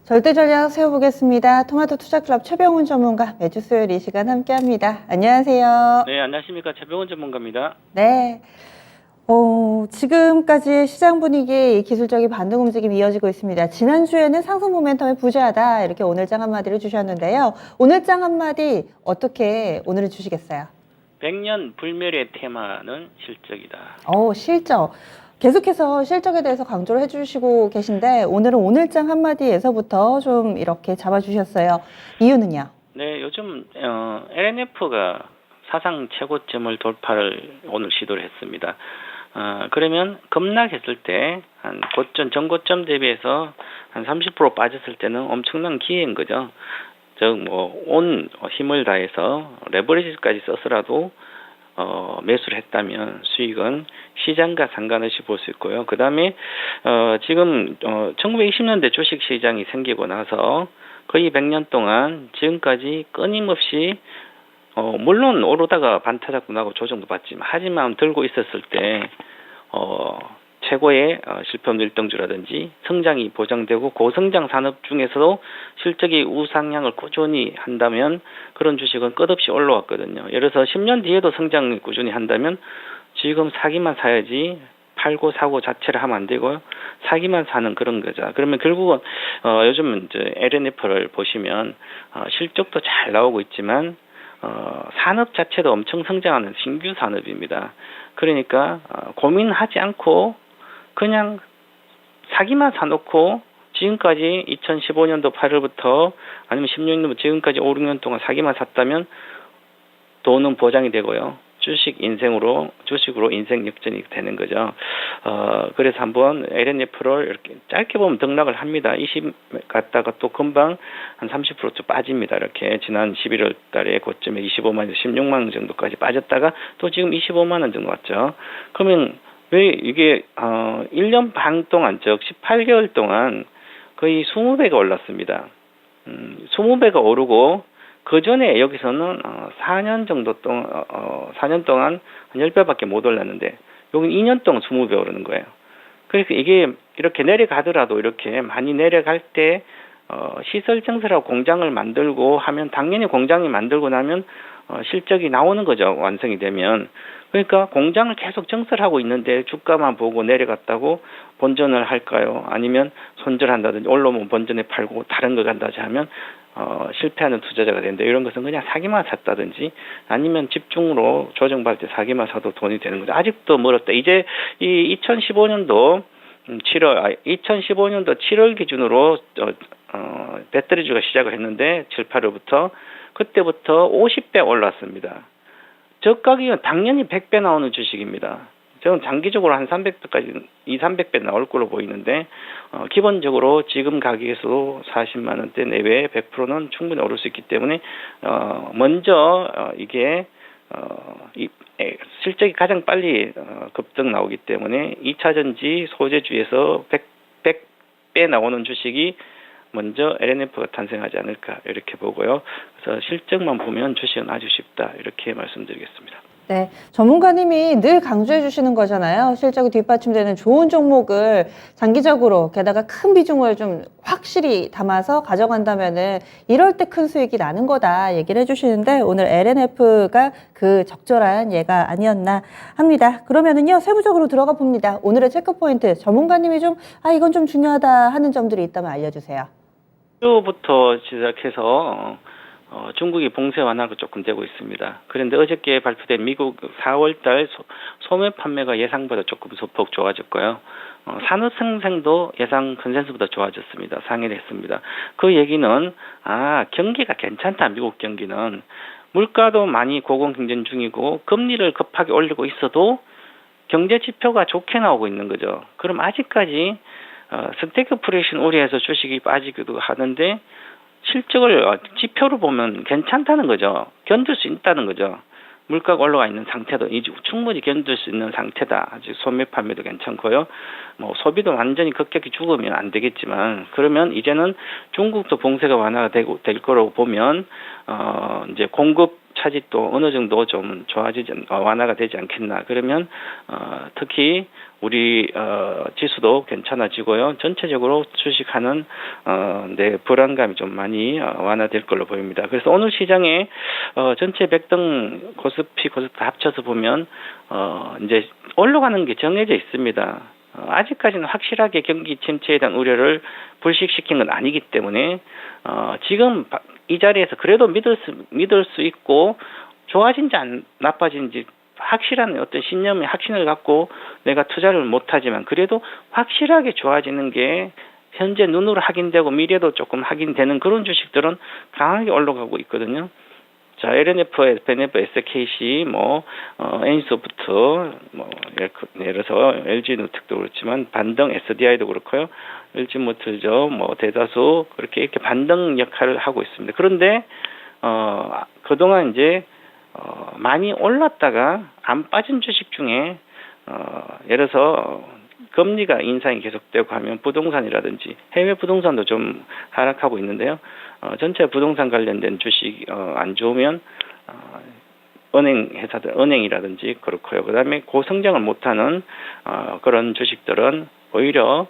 절대 전략 세워보겠습니다. 토마토 투자클럽 최병훈 전문가 매주 수요일 이 시간 함께합니다. 안녕하세요. 네, 안녕하십니까. 최병훈 전문가입니다. 네. 지금까지 시장 분위기 기술적인 반등 움직임이 이어지고 있습니다. 지난주에는 상승 모멘텀이 부재하다 이렇게 오늘장 한마디를 주셨는데요. 오늘장 한마디 어떻게 오늘은 주시겠어요? 100년 불멸의 테마는 실적이다. 실적. 계속해서 실적에 대해서 강조를 해주시고 계신데 오늘은 오늘장 한마디에서부터 좀 이렇게 잡아주셨어요. 이유는요? 네, 요즘 LNF가 사상 최고점을 돌파를 오늘 시도를 했습니다. 그러면 급락했을 때 한 고점, 전고점 대비해서 한 30% 빠졌을 때는 엄청난 기회인 거죠. 즉, 온 힘을 다해서 레버리지까지 써서라도 매수를 했다면 수익은 시장과 상관없이 볼 수 있고요. 그 다음에 지금 1920년대 주식시장이 생기고 나서 거의 100년 동안 지금까지 끊임없이 물론 오르다가 반타 잡고 나고 조정도 받지만 하지만 들고 있었을 때 최고의 실phẩm 일등주라든지 성장이 보장되고 고성장 산업 중에서도 실적이 우상향을 꾸준히 한다면 그런 주식은 끝없이 올라왔거든요. 예를 들어서 10년 뒤에도 성장을 꾸준히 한다면 지금 사기만 사야지 팔고 사고 자체를 하면 안 되고요. 사기만 사는 그런 거죠. 그러면 결국은 요즘 이제 LNF를 보시면 실적도 잘 나오고 있지만 산업 자체도 엄청 성장하는 신규 산업입니다. 그러니까 고민하지 않고 그냥 사기만 사놓고 지금까지 2015년도 8월부터 아니면 16년도 지금까지 5, 6년 동안 사기만 샀다면 돈은 보장이 되고요. 주식으로 인생 역전이 되는 거죠. 그래서 한번 LNF를 이렇게 짧게 보면 등락을 합니다. 20 갔다가 또 금방 한 30% 빠집니다. 이렇게 지난 11월 달에 고점에 25만 원, 16만 원 정도까지 빠졌다가 또 지금 25만 원 정도 왔죠. 그러면 왜 이게 1년 반 동안 즉 18개월 동안 거의 20배가 올랐습니다. 20배가 오르고 그 전에 여기서는 4년 정도 동안 4년 동안 한 10배밖에 못 올랐는데 여기 2년 동안 20배 오르는 거예요. 그러니까 이게 이렇게 내려가더라도 이렇게 많이 내려갈 때 시설 증설하고 공장을 만들고 하면 당연히 공장이 만들고 나면 실적이 나오는 거죠. 완성이 되면. 그러니까 공장을 계속 증설하고 있는데 주가만 보고 내려갔다고 본전을 할까요? 아니면 손절한다든지 올라오면 본전에 팔고 다른 거 간다든지 하면 실패하는 투자자가 되는데 이런 것은 그냥 사기만 샀다든지 아니면 집중으로 조정받을 때 사기만 사도 돈이 되는 거죠. 아직도 멀었다. 이제 이 2015년도 7월 기준으로 배터리주가 시작을 했는데 7, 8월부터 그때부터 50배 올랐습니다. 저가격은 당연히 100배 나오는 주식입니다. 저는 장기적으로 한 300배까지 200~300배 나올 걸로 보이는데 기본적으로 지금 가격에서도 40만 원대 내외에 100%는 충분히 오를 수 있기 때문에 먼저 이게 실적이 가장 빨리 급등 나오기 때문에 2차전지 소재주에서 100배 나오는 주식이 먼저 LNF가 탄생하지 않을까 이렇게 보고요. 그래서 실적만 보면 주식은 아주 쉽다 이렇게 말씀드리겠습니다. 네, 전문가님이 늘 강조해 주시는 거잖아요. 실적이 뒷받침되는 좋은 종목을 장기적으로 게다가 큰 비중을 좀 확실히 담아서 가져간다면은 이럴 때 큰 수익이 나는 거다 얘기를 해주시는데 오늘 LNF가 그 적절한 예가 아니었나 합니다. 그러면은요 세부적으로 들어가 봅니다. 오늘의 체크 포인트 전문가님이 좀 이건 좀 중요하다 하는 점들이 있다면 알려주세요. 주부터 시작해서 중국이 봉쇄 완화가 조금 되고 있습니다. 그런데 어저께 발표된 미국 4월달 소매 판매가 예상보다 조금 소폭 좋아졌고요. 산업 생산도 예상 컨센서스보다 좋아졌습니다. 상회를 했습니다. 그 얘기는 경기가 괜찮다. 미국 경기는 물가도 많이 고공행진 중이고 금리를 급하게 올리고 있어도 경제 지표가 좋게 나오고 있는 거죠. 그럼 아직까지 스태그플레이션 우려해서 주식이 빠지기도 하는데 실적을 지표로 보면 괜찮다는 거죠. 견딜 수 있다는 거죠. 물가가 올라가 있는 상태도 이제 충분히 견딜 수 있는 상태다. 아직 소매 판매도 괜찮고요. 소비도 완전히 급격히 죽으면 안 되겠지만 그러면 이제는 중국도 봉쇄가 완화가 될 거라고 보면 이제 공급 차질도 어느 정도 좀 완화가 되지 않겠나. 그러면 특히 우리 지수도 괜찮아지고요. 전체적으로 주식하는 불안감이 좀 많이 완화될 걸로 보입니다. 그래서 오늘 시장에 전체 백등 코스피 다 합쳐서 보면 이제 올라가는 게 정해져 있습니다. 아직까지는 확실하게 경기 침체에 대한 우려를 불식시킨 건 아니기 때문에 지금 이 자리에서 그래도 믿을 수 있고 좋아진지 나빠진지 확실한 어떤 신념의 확신을 갖고 내가 투자를 못하지만 그래도 확실하게 좋아지는 게 현재 눈으로 확인되고 미래도 조금 확인되는 그런 주식들은 강하게 올라가고 있거든요. 자, LNF, 베네프, SKC, N소프트, 예를 들어서 LG누텍도 그렇지만 반등 SDI도 그렇고요. LG모터즈, 대다수 그렇게 반등 역할을 하고 있습니다. 그런데 그동안 이제 많이 올랐다가 안 빠진 주식 중에 예를 들어서 금리가 인상이 계속되고 하면 부동산이라든지 해외 부동산도 좀 하락하고 있는데요. 전체 부동산 관련된 주식 안 좋으면 은행 회사들 은행이라든지 그렇고요. 그다음에 고성장을 못하는 그런 주식들은 오히려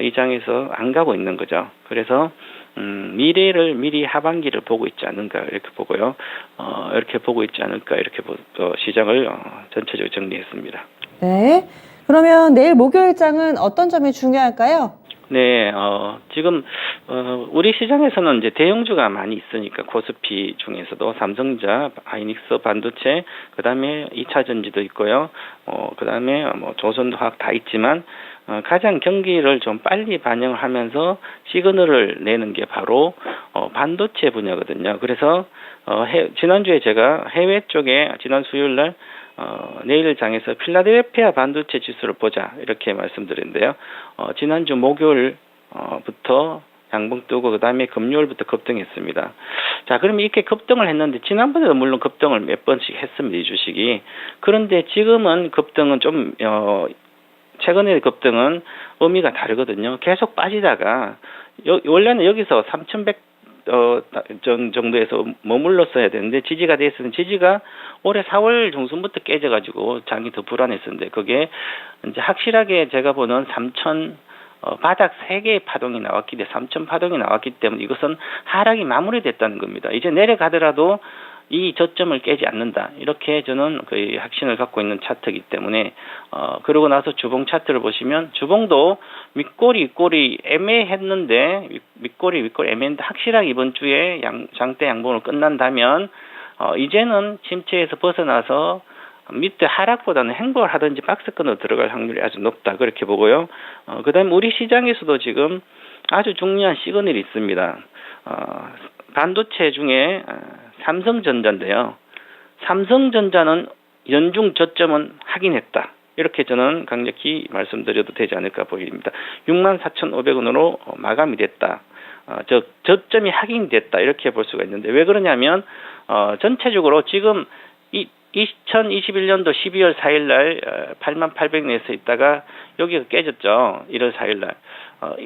이 장에서 안 가고 있는 거죠. 그래서 미래를 미리 하반기를 보고 있지 않은가 이렇게 보고요. 이렇게 보고 있지 않을까 이렇게 시장을 전체적으로 정리했습니다. 네. 그러면 내일 목요일장은 어떤 점이 중요할까요? 네, 지금, 우리 시장에서는 이제 대형주가 많이 있으니까, 코스피 중에서도 삼성전자, 하이닉스, 반도체, 그 다음에 2차 전지도 있고요. 그 다음에 조선화학 다 있지만, 가장 경기를 좀 빨리 반영을 하면서 시그널을 내는 게 바로, 반도체 분야거든요. 그래서, 지난주에 제가 해외 쪽에, 지난 수요일 날, 내일 장에서 필라델피아 반도체 지수를 보자 이렇게 말씀드렸는데요. 지난주 목요일부터 양봉 뜨고 그 다음에 금요일부터 급등했습니다. 자, 그러면 이렇게 급등을 했는데 지난번에도 물론 급등을 몇 번씩 했습니다. 이 주식이. 그런데 지금은 급등은 좀 최근의 급등은 의미가 다르거든요. 계속 빠지다가 원래는 여기서 3,100 정도에서 머물렀어야 되는데 지지가 됐으면 지지가 올해 4월 중순부터 깨져가지고 장이 더 불안했었는데 그게 이제 확실하게 제가 보는 3,000 바닥 3개의 파동이 나왔기 때문에 3,000 파동이 나왔기 때문에 이것은 하락이 마무리됐다는 겁니다. 이제 내려가더라도 이 저점을 깨지 않는다. 이렇게 저는 거의 확신을 갖고 있는 차트이기 때문에 그러고 나서 주봉 차트를 보시면 주봉도 윗꼬리 애매했는데 윗꼬리 애매했는데 확실하게 이번 주에 장대 양봉을 끝난다면 이제는 침체에서 벗어나서 밑에 하락보다는 행보를 하든지 박스권으로 들어갈 확률이 아주 높다. 그렇게 보고요. 그 다음에 우리 시장에서도 지금 아주 중요한 시그널이 있습니다. 반도체 중에 삼성전자인데요. 삼성전자는 연중 저점은 확인했다. 이렇게 저는 강력히 말씀드려도 되지 않을까 보입니다. 64,500원으로 마감이 됐다. 저점이 확인됐다. 이렇게 볼 수가 있는데 왜 그러냐면 전체적으로 지금 2021년도 12월 4일 날 88,800원에서 있다가 여기가 깨졌죠. 1월 4일 날.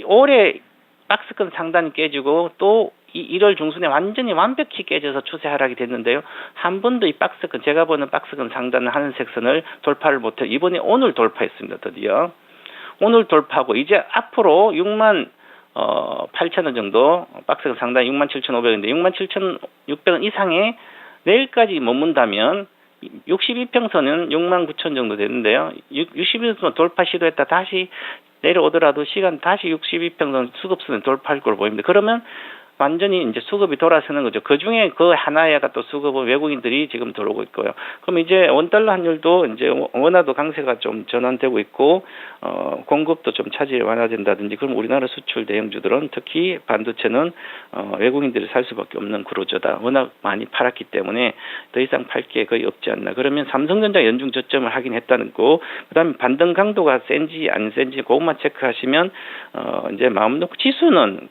올해 박스권 상단이 깨지고 또 1월 중순에 완전히 완벽히 깨져서 추세 하락이 됐는데요. 한 번도 이 박스권, 제가 보는 박스권 상단을 하늘색 선을 돌파를 못해 이번에 오늘 돌파했습니다. 드디어. 오늘 돌파하고 이제 앞으로 68,000원 정도 박스권 상단이 67,500원인데 67,600원 이상의 내일까지 머문다면 62평선은 69,000 정도 되는데요. 62평선 돌파 시도했다 다시 내려오더라도 시간 다시 62평선 수급선을 돌파할 걸로 보입니다. 그러면 완전히 이제 수급이 돌아서는 거죠. 그 중에 그 하나가 또 수급은 외국인들이 지금 들어오고 있고요. 그럼 이제 원달러 환율도 이제 원화도 강세가 좀 전환되고 있고, 공급도 좀 차질이 완화된다든지, 그럼 우리나라 수출 대형주들은 특히 반도체는, 외국인들이 살 수밖에 없는 구조다. 워낙 많이 팔았기 때문에 더 이상 팔 게 거의 없지 않나. 그러면 삼성전자 연중 저점을 확인했다는 거, 그 다음에 반등 강도가 센지 안 센지 그것만 체크하시면, 이제 마음 놓고 지수는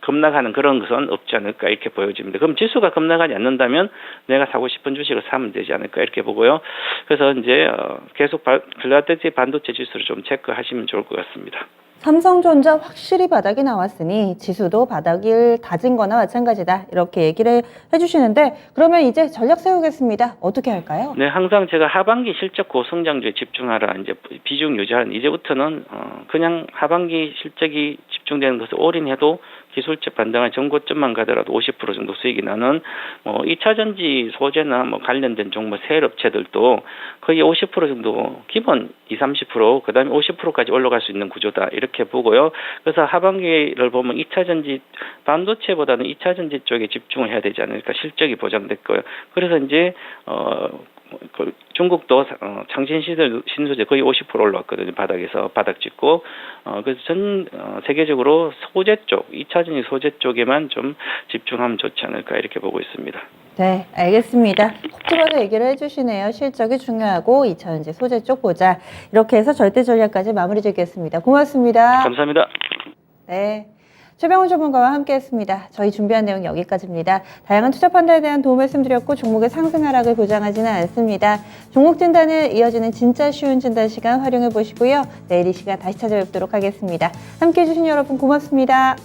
급락하는 그런 것은 없지 않을까 이렇게 보여집니다. 그럼 지수가 급락하지 않는다면 내가 사고 싶은 주식을 사면 되지 않을까 이렇게 보고요. 그래서 이제 계속 필라델피아 반도체 지수를 좀 체크하시면 좋을 것 같습니다. 삼성전자 확실히 바닥이 나왔으니 지수도 바닥을 다진 거나 마찬가지다. 이렇게 얘기를 해주시는데 그러면 이제 전략 세우겠습니다. 어떻게 할까요? 네, 항상 제가 하반기 실적 고성장주에 집중하라 이제 비중 유지하는 이제부터는 그냥 하반기 실적이 집중되는 것을 올인해도 기술적 반등한 정고점만 가더라도 50% 정도 수익이 나는 2차 전지 소재나 관련된 종목 세일 업체들도 거의 50% 정도 기본 20-30% 그다음에 50%까지 올라갈 수 있는 구조다 이렇게 보고요. 그래서 하반기를 보면 2차 전지 반도체보다는 2차 전지 쪽에 집중을 해야 되지 않을까 실적이 보장됐고요. 그래서 이제 중국도 창신 신소재 거의 50% 올라왔거든요. 바닥에서 바닥 찍고 그래서 전 세계적으로 소재 쪽 2차 전지 소재 쪽에만 좀 집중하면 좋지 않을까 이렇게 보고 있습니다. 네, 알겠습니다. 콕 집어서 얘기를 해주시네요. 실적이 중요하고 2차 전지 소재 쪽 보자. 이렇게 해서 절대 전략까지 마무리 짓겠습니다. 고맙습니다. 감사합니다. 네. 최병훈 전문가와 함께했습니다. 저희 준비한 내용 여기까지입니다. 다양한 투자 판단에 대한 도움 말씀드렸고 종목의 상승 하락을 보장하지는 않습니다. 종목 진단을 이어지는 진짜 쉬운 진단 시간 활용해 보시고요. 내일 이 시간 다시 찾아뵙도록 하겠습니다. 함께해 주신 여러분 고맙습니다.